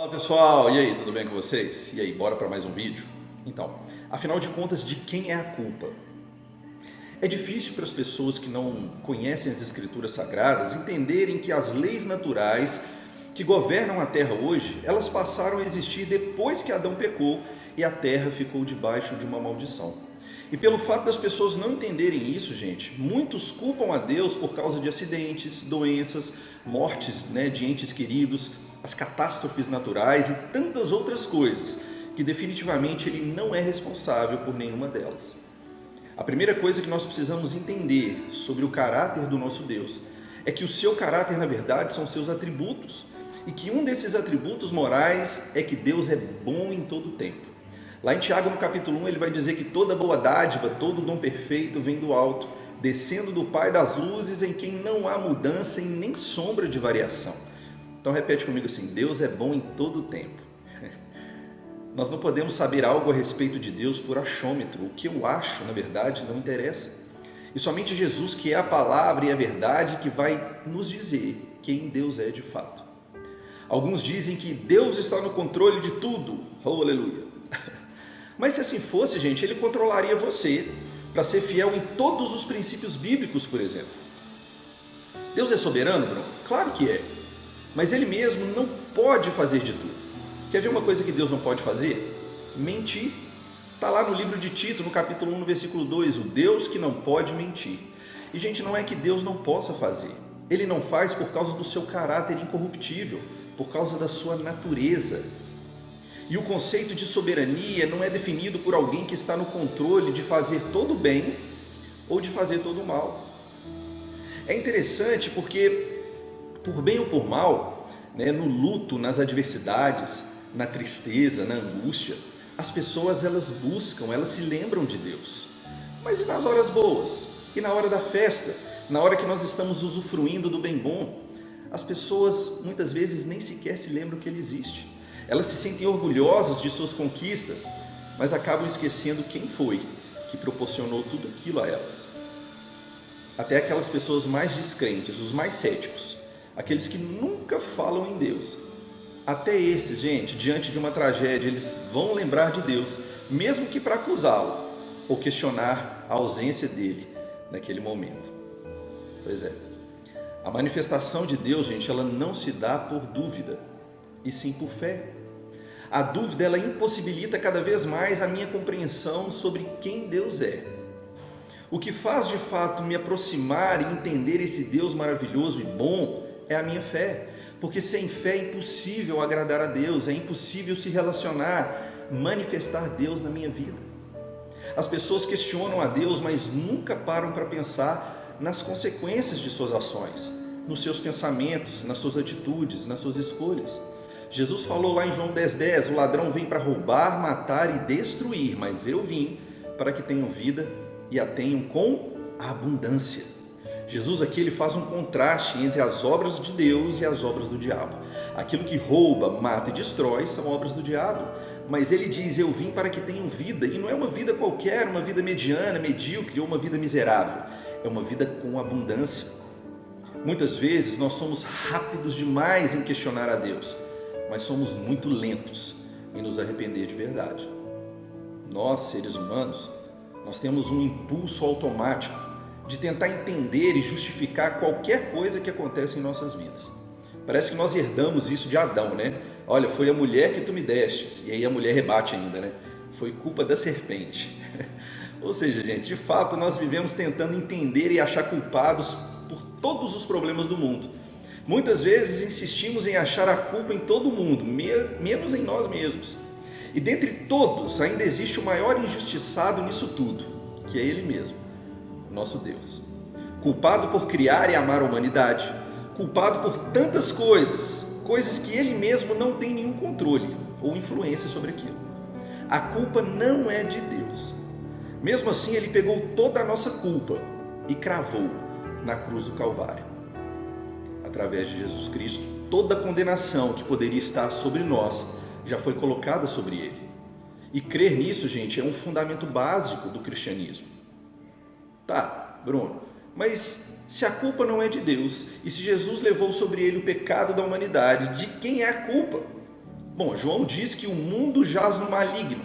Fala pessoal, e aí, tudo bem com vocês? E aí, bora para mais um vídeo? Então, afinal de contas, de quem é a culpa? É difícil para as pessoas que não conhecem as escrituras sagradas entenderem que as leis naturais que governam a terra hoje, elas passaram a existir depois que Adão pecou e a terra ficou debaixo de uma maldição. E pelo fato das pessoas não entenderem isso, gente, muitos culpam a Deus por causa de acidentes, doenças, mortes, de entes queridos, as catástrofes naturais e tantas outras coisas, que definitivamente Ele não é responsável por nenhuma delas. A primeira coisa que nós precisamos entender sobre o caráter do nosso Deus é que o seu caráter, na verdade, são seus atributos, e que um desses atributos morais é que Deus é bom em todo o tempo. Lá em Tiago, no capítulo 1, ele vai dizer que toda boa dádiva, todo dom perfeito vem do alto, descendo do Pai das luzes, em quem não há mudança e nem sombra de variação. Então repete comigo assim: Deus é bom em todo o tempo. Nós não podemos saber algo a respeito de Deus por achômetro. O que eu acho, na verdade, não interessa. E somente Jesus, que é a palavra e a verdade, que vai nos dizer quem Deus é de fato. Alguns dizem que Deus está no controle de tudo. Oh, aleluia! Mas se assim fosse, gente, Ele controlaria você para ser fiel em todos os princípios bíblicos, por exemplo. Deus é soberano, Bruno? Claro que é. Mas Ele mesmo não pode fazer de tudo. Quer ver uma coisa que Deus não pode fazer? Mentir. Está lá no livro de Tito, no capítulo 1, no versículo 2, o Deus que não pode mentir. E, gente, não é que Deus não possa fazer. Ele não faz por causa do seu caráter incorruptível, por causa da sua natureza. E o conceito de soberania não é definido por alguém que está no controle de fazer todo o bem ou de fazer todo o mal. É interessante porque, por bem ou por mal, no luto, nas adversidades, na tristeza, na angústia, as pessoas elas buscam, elas se lembram de Deus. Mas e nas horas boas? E na hora da festa? Na hora que nós estamos usufruindo do bem bom? As pessoas muitas vezes nem sequer se lembram que Ele existe. Elas se sentem orgulhosas de suas conquistas, mas acabam esquecendo quem foi que proporcionou tudo aquilo a elas. Até aquelas pessoas mais descrentes, os mais céticos, aqueles que nunca falam em Deus. Até esses, gente, diante de uma tragédia, eles vão lembrar de Deus, mesmo que para acusá-lo ou questionar a ausência dele naquele momento. Pois é, a manifestação de Deus, gente, ela não se dá por dúvida, e sim por fé. A dúvida, ela impossibilita cada vez mais a minha compreensão sobre quem Deus é. O que faz de fato me aproximar e entender esse Deus maravilhoso e bom é a minha fé, porque sem fé é impossível agradar a Deus, é impossível se relacionar, manifestar Deus na minha vida. As pessoas questionam a Deus, mas nunca param para pensar nas consequências de suas ações, nos seus pensamentos, nas suas atitudes, nas suas escolhas. Jesus falou lá em João 10,10, o ladrão vem para roubar, matar e destruir, mas eu vim para que tenham vida e a tenham com abundância. Jesus aqui ele faz um contraste entre as obras de Deus e as obras do diabo. Aquilo que rouba, mata e destrói são obras do diabo, mas ele diz, eu vim para que tenham vida, e não é uma vida qualquer, uma vida mediana, medíocre ou uma vida miserável, é uma vida com abundância. Muitas vezes nós somos rápidos demais em questionar a Deus, mas somos muito lentos em nos arrepender de verdade. Nós, seres humanos, nós temos um impulso automático de tentar entender e justificar qualquer coisa que acontece em nossas vidas. Parece que nós herdamos isso de Adão, né? Olha, foi a mulher que tu me destes, e aí a mulher rebate ainda, Foi culpa da serpente. Ou seja, gente, de fato nós vivemos tentando entender e achar culpados por todos os problemas do mundo. Muitas vezes insistimos em achar a culpa em todo mundo, menos em nós mesmos. E dentre todos ainda existe o maior injustiçado nisso tudo, que é Ele mesmo, o nosso Deus. Culpado por criar e amar a humanidade, culpado por tantas coisas que Ele mesmo não tem nenhum controle ou influência sobre aquilo. A culpa não é de Deus. Mesmo assim, Ele pegou toda a nossa culpa e cravou na cruz do Calvário. Através de Jesus Cristo, toda a condenação que poderia estar sobre nós já foi colocada sobre Ele. E crer nisso, gente, é um fundamento básico do cristianismo. Tá, Bruno, mas se a culpa não é de Deus, e se Jesus levou sobre Ele o pecado da humanidade, de quem é a culpa? Bom, João diz que o mundo jaz no maligno.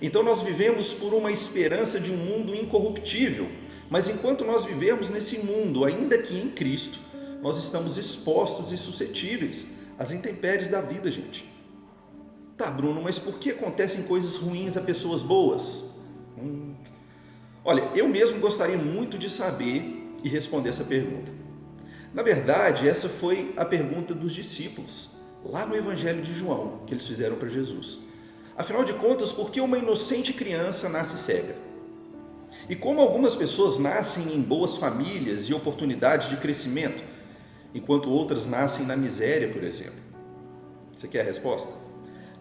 Então nós vivemos por uma esperança de um mundo incorruptível. Mas enquanto nós vivemos nesse mundo, ainda que em Cristo, nós estamos expostos e suscetíveis às intempéries da vida, gente. Tá, Bruno, mas por que acontecem coisas ruins a pessoas boas? Olha, eu mesmo gostaria muito de saber e responder essa pergunta. Na verdade, essa foi a pergunta dos discípulos, lá no Evangelho de João, que eles fizeram para Jesus. Afinal de contas, por que uma inocente criança nasce cega? E como algumas pessoas nascem em boas famílias e oportunidades de crescimento, enquanto outras nascem na miséria, por exemplo? Você quer a resposta?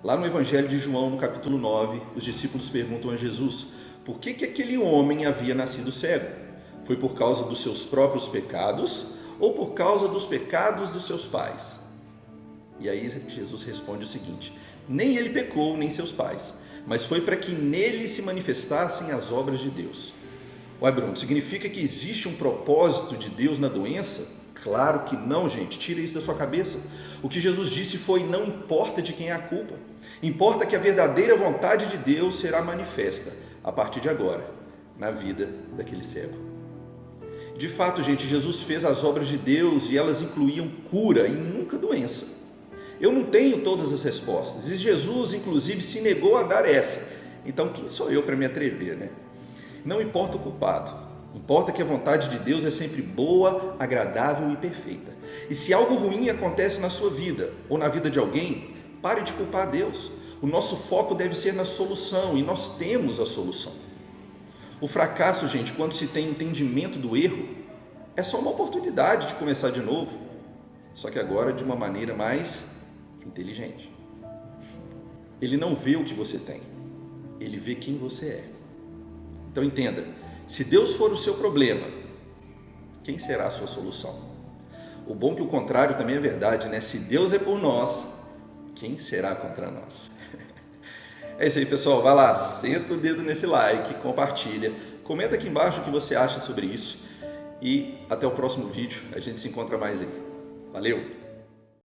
Lá no Evangelho de João, no capítulo 9, os discípulos perguntam a Jesus por que aquele homem havia nascido cego. Foi por causa dos seus próprios pecados ou por causa dos pecados dos seus pais? E aí Jesus responde o seguinte: nem ele pecou, nem seus pais, mas foi para que nele se manifestassem as obras de Deus. Ué, Bruno, significa que existe um propósito de Deus na doença? Claro que não, gente, tira isso da sua cabeça. O que Jesus disse foi: não importa de quem é a culpa, importa que a verdadeira vontade de Deus será manifesta a partir de agora, na vida daquele cego. De fato, gente, Jesus fez as obras de Deus e elas incluíam cura e nunca doença. Eu não tenho todas as respostas e Jesus, inclusive, se negou a dar essa. Então, quem sou eu para me atrever, né? Não importa o culpado, importa que a vontade de Deus é sempre boa, agradável e perfeita. E se algo ruim acontece na sua vida ou na vida de alguém, pare de culpar a Deus. O nosso foco deve ser na solução e nós temos a solução. O fracasso, gente, quando se tem entendimento do erro, é só uma oportunidade de começar de novo, só que agora de uma maneira mais inteligente. Ele não vê o que você tem, ele vê quem você é. Então entenda, se Deus for o seu problema, quem será a sua solução? O bom é que o contrário também é verdade, né? Se Deus é por nós, quem será contra nós? É isso aí, pessoal, vai lá, senta o dedo nesse like, compartilha, comenta aqui embaixo o que você acha sobre isso e até o próximo vídeo, a gente se encontra mais aí. Valeu!